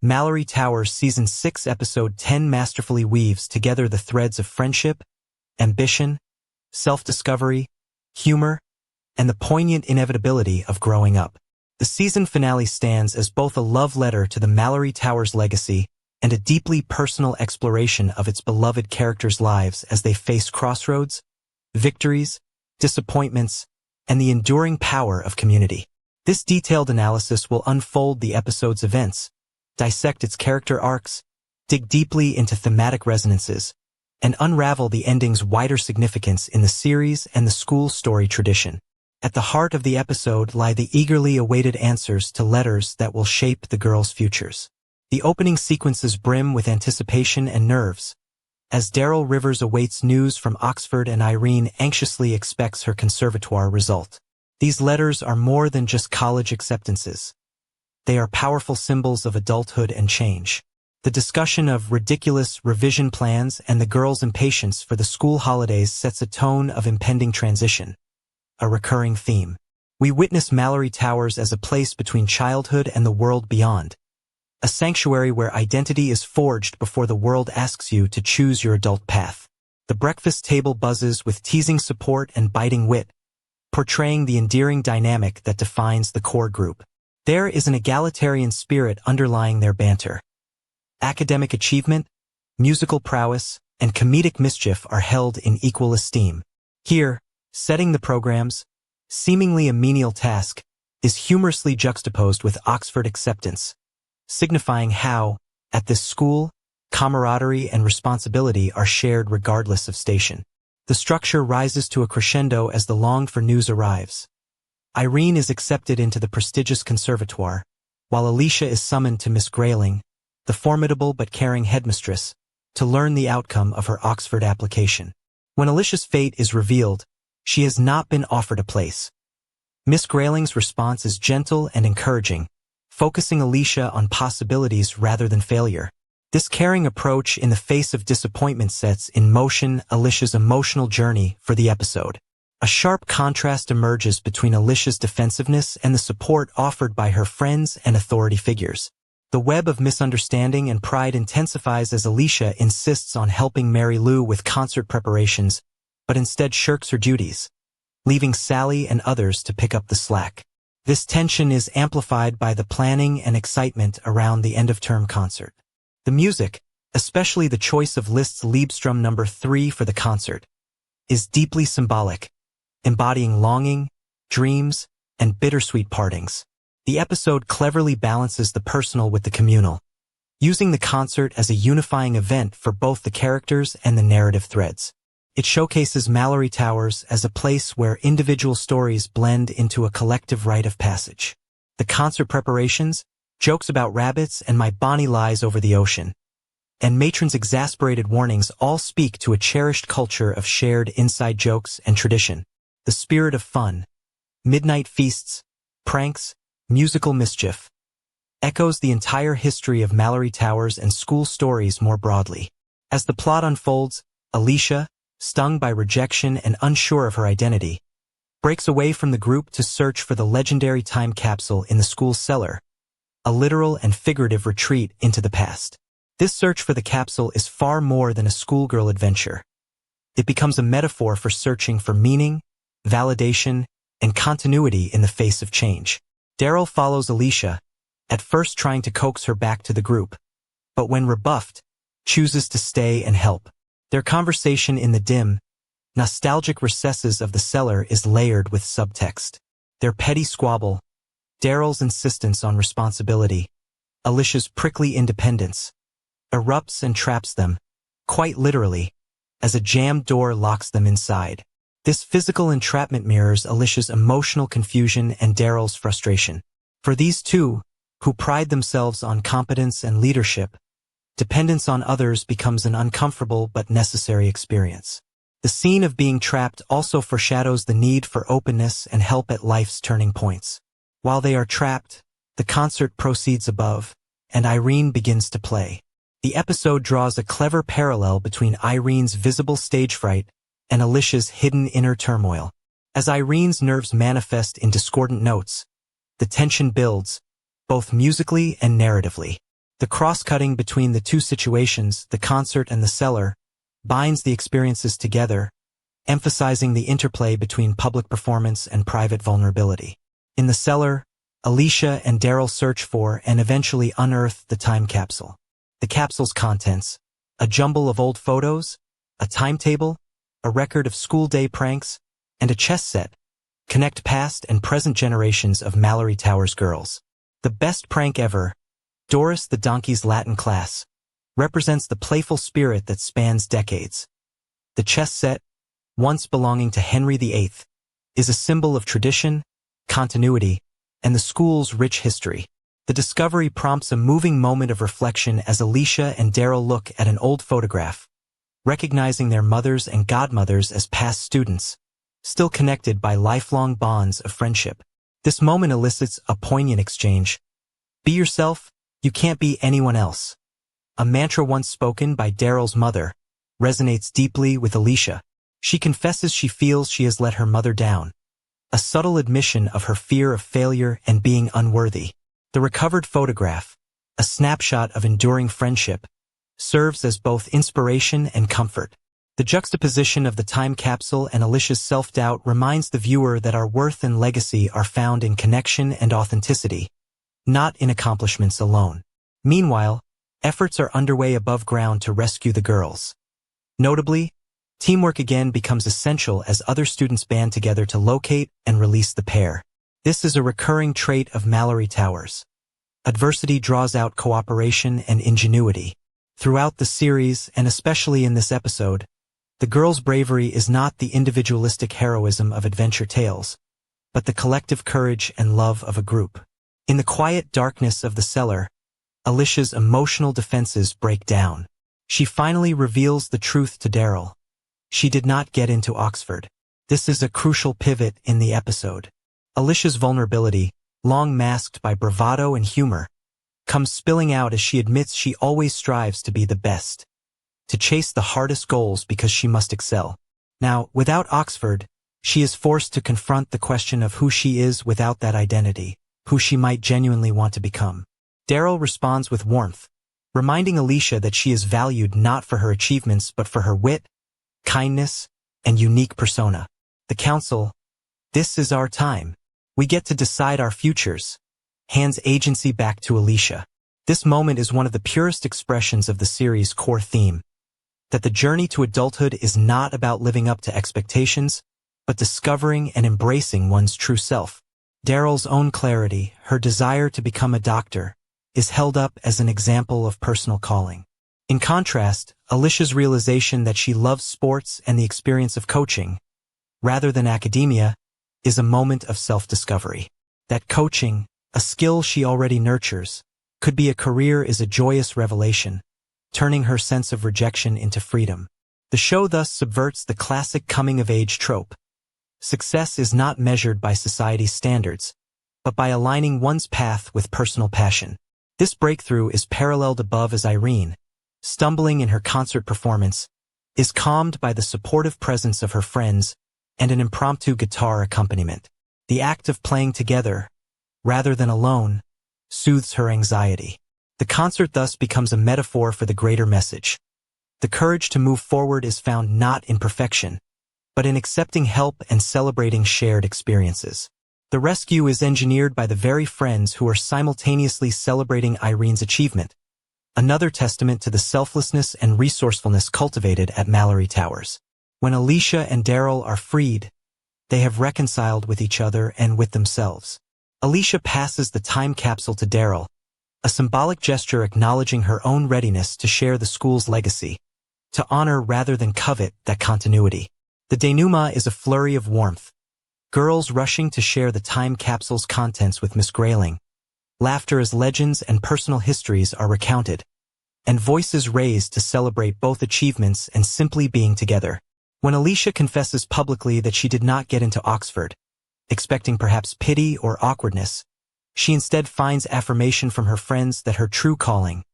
Malory Towers Season 6 Episode 10 masterfully weaves together the threads of friendship, ambition, self-discovery, humor, and the poignant inevitability of growing up. The season finale stands as both a love letter to the Malory Towers legacy and a deeply personal exploration of its beloved characters' lives as they face crossroads, victories, disappointments, and the enduring power of community. This detailed analysis will unfold the episode's events, dissect its character arcs, dig deeply into thematic resonances, and unravel the ending's wider significance in the series and the school story tradition. At the heart of the episode lie the eagerly awaited answers to letters that will shape the girls' futures. The opening sequences brim with anticipation and nerves, as Darrell Rivers awaits news from Oxford and Irene anxiously expects her conservatoire result. These letters are more than just college acceptances. They are powerful symbols of adulthood and change. The discussion of ridiculous revision plans and the girls' impatience for the school holidays sets a tone of impending transition, a recurring theme. We witness Malory Towers as a place between childhood and the world beyond, a sanctuary where identity is forged before the world asks you to choose your adult path. The breakfast table buzzes with teasing support and biting wit, portraying the endearing dynamic that defines the core group. There is an egalitarian spirit underlying their banter. Academic achievement, musical prowess, and comedic mischief are held in equal esteem. Here, setting the programs, seemingly a menial task, is humorously juxtaposed with Oxford acceptance, signifying how, at this school, camaraderie and responsibility are shared regardless of station. The structure rises to a crescendo as the longed-for news arrives. Irene is accepted into the prestigious conservatoire, while Alicia is summoned to Miss Grayling, the formidable but caring headmistress, to learn the outcome of her Oxford application. When Alicia's fate is revealed, she has not been offered a place. Miss Grayling's response is gentle and encouraging, focusing Alicia on possibilities rather than failure. This caring approach in the face of disappointment sets in motion Alicia's emotional journey for the episode. A sharp contrast emerges between Alicia's defensiveness and the support offered by her friends and authority figures. The web of misunderstanding and pride intensifies as Alicia insists on helping Mary Lou with concert preparations, but instead shirks her duties, leaving Sally and others to pick up the slack. This tension is amplified by the planning and excitement around the end-of-term concert. The music, especially the choice of Liszt's Liebstrom No. 3 for the concert, is deeply symbolic, embodying longing, dreams, and bittersweet partings. The episode cleverly balances the personal with the communal, using the concert as a unifying event for both the characters and the narrative threads. It showcases Malory Towers as a place where individual stories blend into a collective rite of passage. The concert preparations, jokes about rabbits and my Bonnie lies over the ocean, and Matron's exasperated warnings all speak to a cherished culture of shared inside jokes and tradition. The spirit of fun, midnight feasts, pranks, musical mischief, echoes the entire history of Malory Towers and school stories more broadly. As the plot unfolds, Alicia, stung by rejection and unsure of her identity, breaks away from the group to search for the legendary time capsule in the school's cellar, a literal and figurative retreat into the past. This search for the capsule is far more than a schoolgirl adventure. It becomes a metaphor for searching for meaning, validation, and continuity in the face of change. Darrell follows Alicia, at first trying to coax her back to the group, but when rebuffed, chooses to stay and help. Their conversation in the dim, nostalgic recesses of the cellar is layered with subtext. Their petty squabble, Darrell's insistence on responsibility, Alicia's prickly independence, erupts and traps them, quite literally, as a jammed door locks them inside. This physical entrapment mirrors Alicia's emotional confusion and Darrell's frustration. For these two, who pride themselves on competence and leadership, dependence on others becomes an uncomfortable but necessary experience. The scene of being trapped also foreshadows the need for openness and help at life's turning points. While they are trapped, the concert proceeds above, and Irene begins to play. The episode draws a clever parallel between Irene's visible stage fright and Alicia's hidden inner turmoil. As Irene's nerves manifest in discordant notes, the tension builds, both musically and narratively. The cross-cutting between the two situations, the concert and the cellar, binds the experiences together, emphasizing the interplay between public performance and private vulnerability. In the cellar, Alicia and Darrell search for and eventually unearth the time capsule. The capsule's contents, a jumble of old photos, a timetable, a record of school day pranks, and a chess set, connect past and present generations of Malory Towers girls. The best prank ever, Doris the Donkey's Latin class, represents the playful spirit that spans decades. The chess set, once belonging to Henry VIII, is a symbol of tradition, continuity, and the school's rich history. The discovery prompts a moving moment of reflection as Alicia and Darrell look at an old photograph, recognizing their mothers and godmothers as past students, still connected by lifelong bonds of friendship. This moment elicits a poignant exchange. Be yourself, you can't be anyone else. A mantra once spoken by Darrell's mother resonates deeply with Alicia. She confesses she feels she has let her mother down, a subtle admission of her fear of failure and being unworthy. The recovered photograph, a snapshot of enduring friendship, serves as both inspiration and comfort. The juxtaposition of the time capsule and Alicia's self-doubt reminds the viewer that our worth and legacy are found in connection and authenticity, not in accomplishments alone. Meanwhile, efforts are underway above ground to rescue the girls. Notably, teamwork again becomes essential as other students band together to locate and release the pair. This is a recurring trait of Malory Towers. Adversity draws out cooperation and ingenuity. Throughout the series, and especially in this episode, the girls' bravery is not the individualistic heroism of adventure tales, but the collective courage and love of a group. In the quiet darkness of the cellar, Alicia's emotional defenses break down. She finally reveals the truth to Darrell. She did not get into Oxford. This is a crucial pivot in the episode. Alicia's vulnerability, long masked by bravado and humor, comes spilling out as she admits she always strives to be the best, to chase the hardest goals because she must excel. Now, without Oxford, she is forced to confront the question of who she is without that identity, who she might genuinely want to become. Darrell responds with warmth, reminding Alicia that she is valued not for her achievements but for her wit, kindness, and unique persona. The council, this is our time. We get to decide our futures, hands agency back to Alicia. This moment is one of the purest expressions of the series' core theme, that the journey to adulthood is not about living up to expectations, but discovering and embracing one's true self. Darrell's own clarity, her desire to become a doctor, is held up as an example of personal calling. In contrast, Alicia's realization that she loves sports and the experience of coaching, rather than academia, is a moment of self-discovery. That coaching, a skill she already nurtures, could be a career is a joyous revelation, turning her sense of rejection into freedom. The show thus subverts the classic coming-of-age trope. Success is not measured by society's standards, but by aligning one's path with personal passion. This breakthrough is paralleled above as Irene, stumbling in her concert performance, is calmed by the supportive presence of her friends and an impromptu guitar accompaniment. The act of playing together, rather than alone, soothes her anxiety. The concert thus becomes a metaphor for the greater message. The courage to move forward is found not in perfection, but in accepting help and celebrating shared experiences. The rescue is engineered by the very friends who are simultaneously celebrating Irene's achievement, another testament to the selflessness and resourcefulness cultivated at Malory Towers. When Alicia and Darrell are freed, they have reconciled with each other and with themselves. Alicia passes the time capsule to Darrell, a symbolic gesture acknowledging her own readiness to share the school's legacy, to honor rather than covet that continuity. The denouement is a flurry of warmth, girls rushing to share the time capsule's contents with Miss Grayling, laughter as legends and personal histories are recounted, and voices raised to celebrate both achievements and simply being together. When Alicia confesses publicly that she did not get into Oxford, expecting perhaps pity or awkwardness, she instead finds affirmation from her friends that her true calling,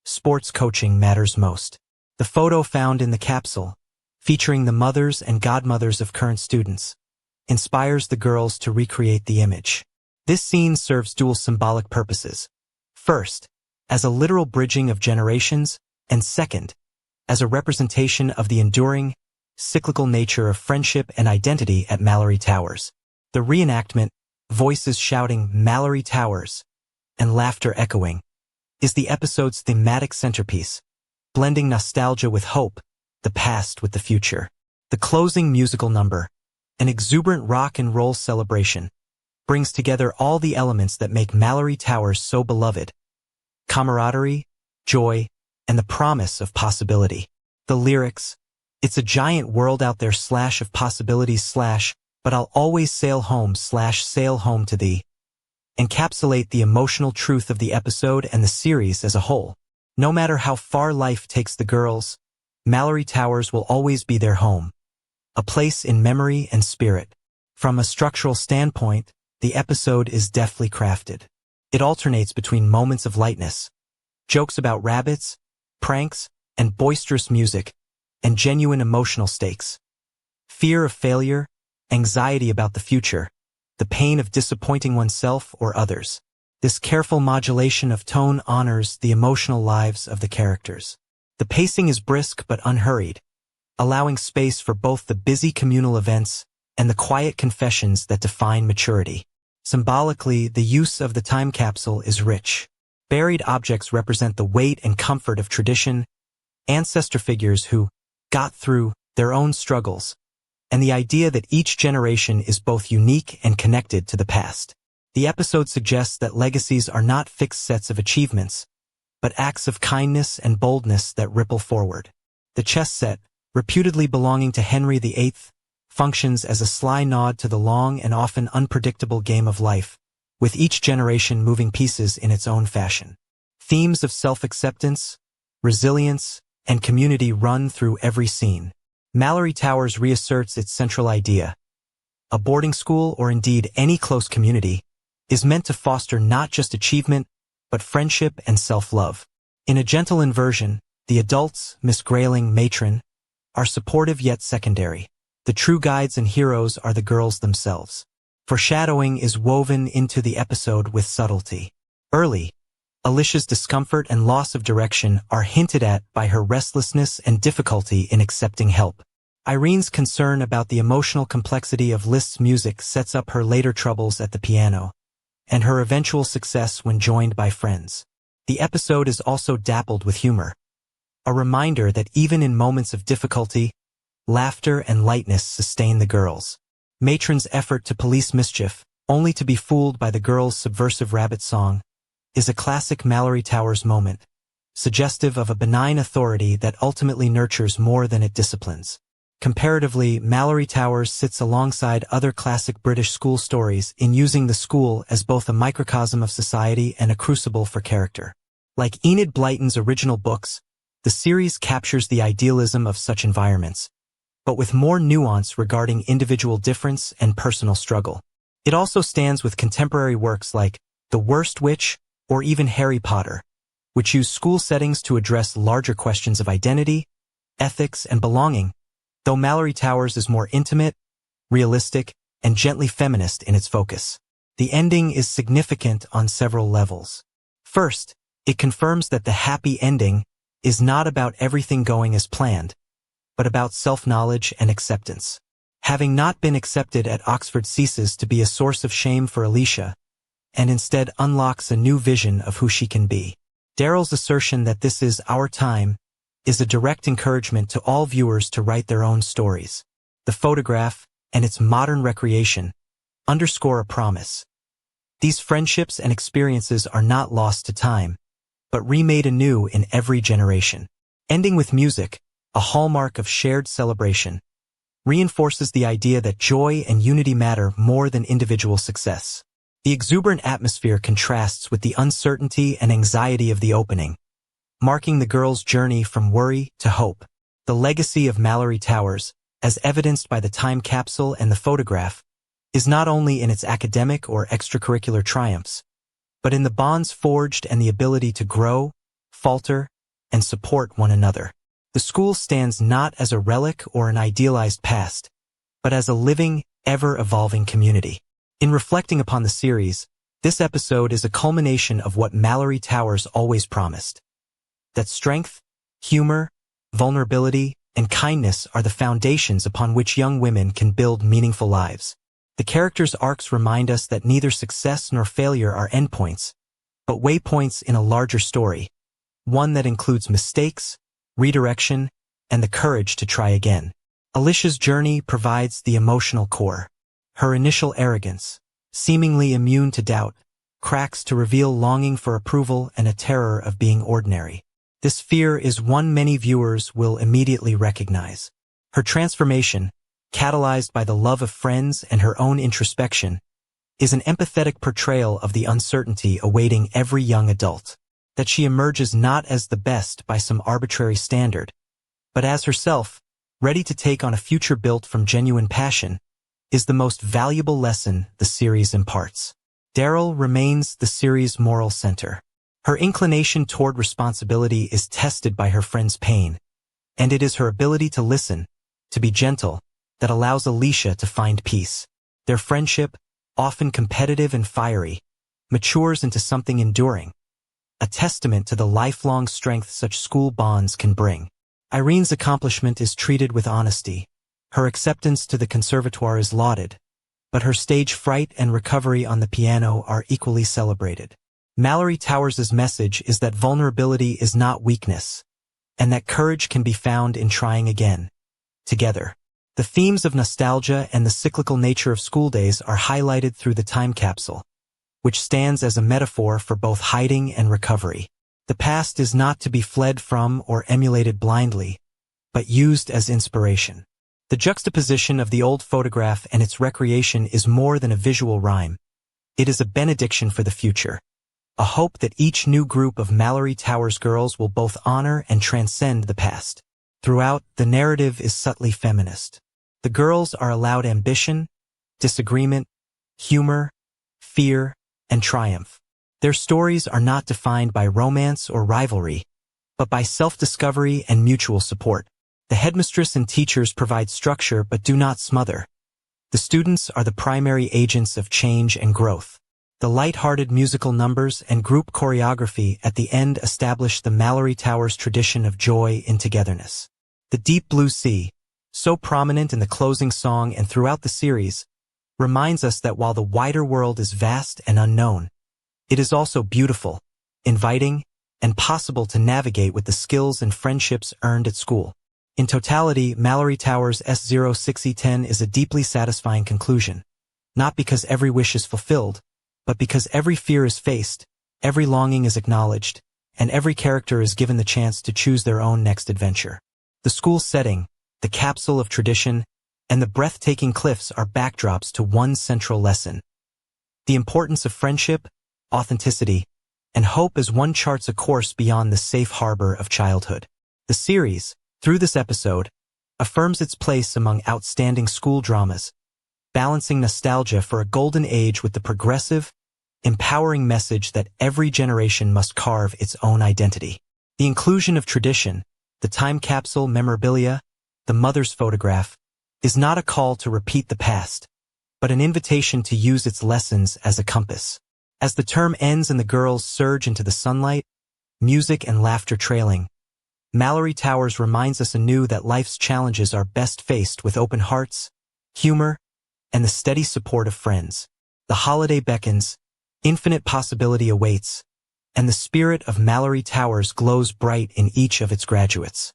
sports coaching, matters most. The photo found in the capsule, featuring the mothers and godmothers of current students, inspires the girls to recreate the image. This scene serves dual symbolic purposes. First, as a literal bridging of generations, and second, as a representation of the enduring, cyclical nature of friendship and identity at Malory Towers. The reenactment, voices shouting "Malory Towers" and laughter echoing, is the episode's thematic centerpiece, blending nostalgia with hope, the past with the future. The closing musical number, an exuberant rock and roll celebration, brings together all the elements that make Malory Towers so beloved: camaraderie, joy, and the promise of possibility. The lyrics, "It's a giant world out there / of possibilities / but I'll always sail home / sail home to thee," encapsulate the emotional truth of the episode and the series as a whole. No matter how far life takes the girls, Malory Towers will always be their home, a place in memory and spirit. From a structural standpoint, the episode is deftly crafted. It alternates between moments of lightness, jokes about rabbits, pranks, and boisterous music, and genuine emotional stakes. Fear of failure, anxiety about the future, the pain of disappointing oneself or others. This careful modulation of tone honors the emotional lives of the characters. The pacing is brisk but unhurried, allowing space for both the busy communal events and the quiet confessions that define maturity. Symbolically, the use of the time capsule is rich. Buried objects represent the weight and comfort of tradition, ancestor figures who got through their own struggles, and the idea that each generation is both unique and connected to the past. The episode suggests that legacies are not fixed sets of achievements, but acts of kindness and boldness that ripple forward. The chess set, reputedly belonging to Henry VIII, functions as a sly nod to the long and often unpredictable game of life, with each generation moving pieces in its own fashion. Themes of self-acceptance, resilience, and community run through every scene. Malory Towers reasserts its central idea: a boarding school, or indeed any close community, is meant to foster not just achievement, but friendship and self-love. In a gentle inversion, the adults, Miss Grayling, matron, are supportive yet secondary. The true guides and heroes are the girls themselves. Foreshadowing is woven into the episode with subtlety. Early, Alicia's discomfort and loss of direction are hinted at by her restlessness and difficulty in accepting help. Irene's concern about the emotional complexity of Liszt's music sets up her later troubles at the piano, and her eventual success when joined by friends. The episode is also dappled with humor, a reminder that even in moments of difficulty, laughter and lightness sustain the girls. Matron's effort to police mischief, only to be fooled by the girls' subversive rabbit song, is a classic Malory Towers moment, suggestive of a benign authority that ultimately nurtures more than it disciplines. Comparatively, Malory Towers sits alongside other classic British school stories in using the school as both a microcosm of society and a crucible for character. Like Enid Blyton's original books, the series captures the idealism of such environments, but with more nuance regarding individual difference and personal struggle. It also stands with contemporary works like The Worst Witch or even Harry Potter, which use school settings to address larger questions of identity, ethics, and belonging, though Malory Towers is more intimate, realistic, and gently feminist in its focus. The ending is significant on several levels. First, it confirms that the happy ending is not about everything going as planned, but about self-knowledge and acceptance. Having not been accepted at Oxford ceases to be a source of shame for Alicia, and instead unlocks a new vision of who she can be. Darrell's assertion that this is our time is a direct encouragement to all viewers to write their own stories. The photograph, and its modern recreation, underscore a promise. These friendships and experiences are not lost to time, but remade anew in every generation. Ending with music, a hallmark of shared celebration, reinforces the idea that joy and unity matter more than individual success. The exuberant atmosphere contrasts with the uncertainty and anxiety of the opening, marking the girls' journey from worry to hope. The legacy of Malory Towers, as evidenced by the time capsule and the photograph, is not only in its academic or extracurricular triumphs, but in the bonds forged and the ability to grow, falter, and support one another. The school stands not as a relic or an idealized past, but as a living, ever-evolving community. In reflecting upon the series, This episode is a culmination of what Malory Towers always promised. That strength, humor, vulnerability, and kindness are the foundations upon which young women can build meaningful lives. The characters' arcs remind us that neither success nor failure are endpoints, but waypoints in a larger story, one that includes mistakes, redirection, and the courage to try again. Alicia's journey provides the emotional core. Her initial arrogance, seemingly immune to doubt, cracks to reveal longing for approval and a terror of being ordinary. This fear is one many viewers will immediately recognize. Her transformation, catalyzed by the love of friends and her own introspection, is an empathetic portrayal of the uncertainty awaiting every young adult. That she emerges not as the best by some arbitrary standard, but as herself, ready to take on a future built from genuine passion, is the most valuable lesson the series imparts. Darrell remains the series' moral center. Her inclination toward responsibility is tested by her friend's pain, and it is her ability to listen, to be gentle, that allows Alicia to find peace. Their friendship, often competitive and fiery, matures into something enduring, a testament to the lifelong strength such school bonds can bring. Irene's accomplishment is treated with honesty. Her acceptance to the conservatoire is lauded, but her stage fright and recovery on the piano are equally celebrated. Malory Towers' message is that vulnerability is not weakness, and that courage can be found in trying again, together. The themes of nostalgia and the cyclical nature of school days are highlighted through the time capsule, which stands as a metaphor for both hiding and recovery. The past is not to be fled from or emulated blindly, but used as inspiration. The juxtaposition of the old photograph and its recreation is more than a visual rhyme. It is a benediction for the future, a hope that each new group of Malory Towers girls will both honor and transcend the past. Throughout, the narrative is subtly feminist. The girls are allowed ambition, disagreement, humor, fear, and triumph. Their stories are not defined by romance or rivalry, but by self-discovery and mutual support. The headmistress and teachers provide structure but do not smother. The students are the primary agents of change and growth. The light-hearted musical numbers and group choreography at the end establish the Malory Towers tradition of joy in togetherness. The deep blue sea, so prominent in the closing song and throughout the series, reminds us that while the wider world is vast and unknown, it is also beautiful, inviting, and possible to navigate with the skills and friendships earned at school. In totality, Malory Towers' S06E10 is a deeply satisfying conclusion, not because every wish is fulfilled, but because every fear is faced, every longing is acknowledged, and every character is given the chance to choose their own next adventure. The school setting, the capsule of tradition, and the breathtaking cliffs are backdrops to one central lesson: the importance of friendship, authenticity, and hope as one charts a course beyond the safe harbor of childhood. The series, through this episode, affirms its place among outstanding school dramas, balancing nostalgia for a golden age with the progressive, empowering message that every generation must carve its own identity. The inclusion of tradition, the time capsule memorabilia, the mother's photograph, is not a call to repeat the past, but an invitation to use its lessons as a compass. As the term ends and the girls surge into the sunlight, music and laughter trailing, Malory Towers reminds us anew that life's challenges are best faced with open hearts, humor, and the steady support of friends. The holiday beckons, infinite possibility awaits, and the spirit of Malory Towers glows bright in each of its graduates.